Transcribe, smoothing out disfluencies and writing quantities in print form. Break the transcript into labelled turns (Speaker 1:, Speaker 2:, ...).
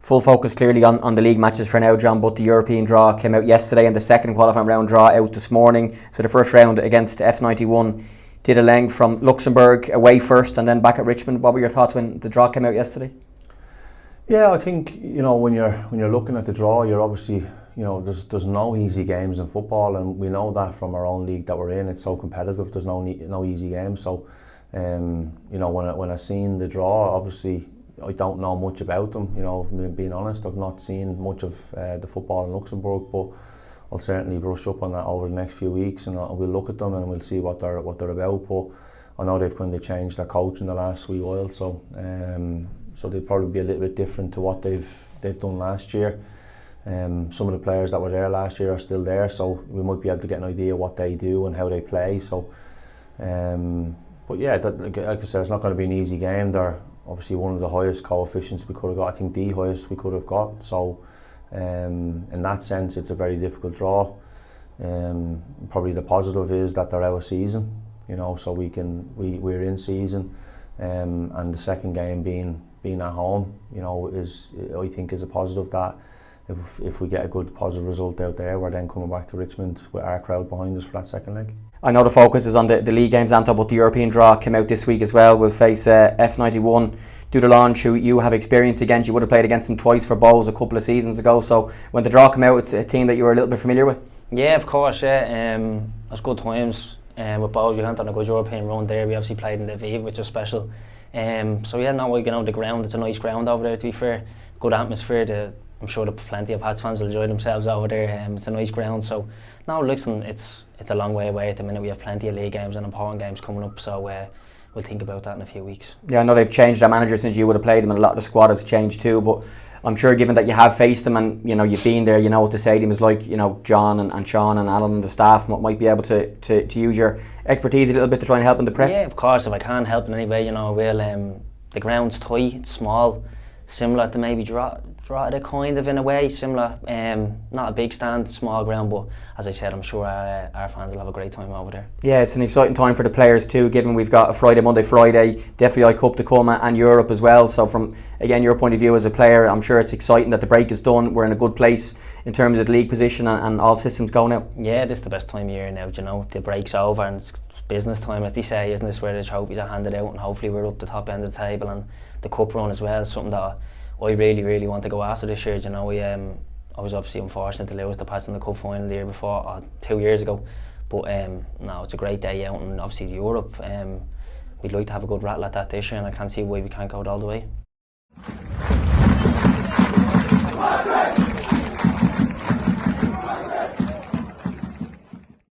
Speaker 1: Full focus clearly on the league matches for now, John, but the European draw came out yesterday and the second qualifying round draw out this morning. So the first round against 𝗕𝗏 Diddeleng from Luxembourg, away first and then back at Richmond. What were your thoughts when the draw came out yesterday?
Speaker 2: Yeah, I think, you know, when you're looking at the draw, you're obviously, you know, there's no easy games in football, and we know that from our own league that we're in. It's so competitive. There's no easy games. So, you know, when I seen the draw, obviously I don't know much about them. You know, being honest, I've not seen much of the football in Luxembourg, but I'll certainly brush up on that over the next few weeks, and we'll look at them and we'll see what they're about. But I know they've kind of changed their coach in the last wee while, so so they'll probably be a little bit different to what they've done last year. Some of the players that were there last year are still there, so we might be able to get an idea what they do and how they play. So, but yeah, like I said, it's not going to be an easy game. They're obviously one of the highest coefficients we could have got. I think the highest we could have got. So, in that sense, it's a very difficult draw. Probably the positive is that they're out of season. You know, so we're in season, and the second game being at home, you know, I think is a positive that if we get a good positive result out there, we're then coming back to Richmond with our crowd behind us for that second leg.
Speaker 1: I know the focus is on the league games, Anto, but the European draw came out this week as well. We'll face 𝗕𝗏 𝗃𝗏𝘃, who you have experience against. You would have played against them twice for Bohs a couple of seasons ago. So when the draw came out, it's a team that you were a little bit familiar with.
Speaker 3: Yeah, of course. Yeah, it was good times with Bohs. We went on a good European run there. We obviously played in 𝗕𝗏, which was special. So yeah, now we get on the ground. It's a nice ground over there, to be fair. Good atmosphere. I'm sure that plenty of Pats fans will enjoy themselves over there. It's a nice ground. So now, listen, it's a long way away at the minute. We have plenty of league games and important games coming up. So we'll think about that in a few weeks. Yeah,
Speaker 1: I know they've changed their manager since you would have played them, and a lot of the squad has changed too. But I'm sure, given that you have faced them and you know you've been there, you know what the stadium is like. You know, John and Sean and Alan and the staff might be able to use your expertise a little bit to try and help in the prep.
Speaker 3: Yeah, of course. If I can help in any way, you know, I will. The ground's tight, it's small, similar to maybe draw it kind of in a way, similar. Not a big stand, small ground, but as I said, I'm sure our fans will have a great time over there.
Speaker 1: Yeah, it's an exciting time for the players too, given we've got a Friday, the FAI Cup to come, and Europe as well. So from, again, your point of view as a player, I'm sure it's exciting that the break is done. We're in a good place in terms of the league position and all systems go now.
Speaker 3: Yeah, this is the best time of year now, you know. The break's over and it's business time, as they say, isn't this, where the trophies are handed out and hopefully we're up the top end of the table, and the cup run as well is something that I really want to go after this year. You know, I was obviously unfortunate to lose the Pats in the cup final the year before, or 2 years ago, but no, it's a great day out, and obviously Europe, we'd like to have a good rattle at that this year, and I can't see why we can't go it all the way.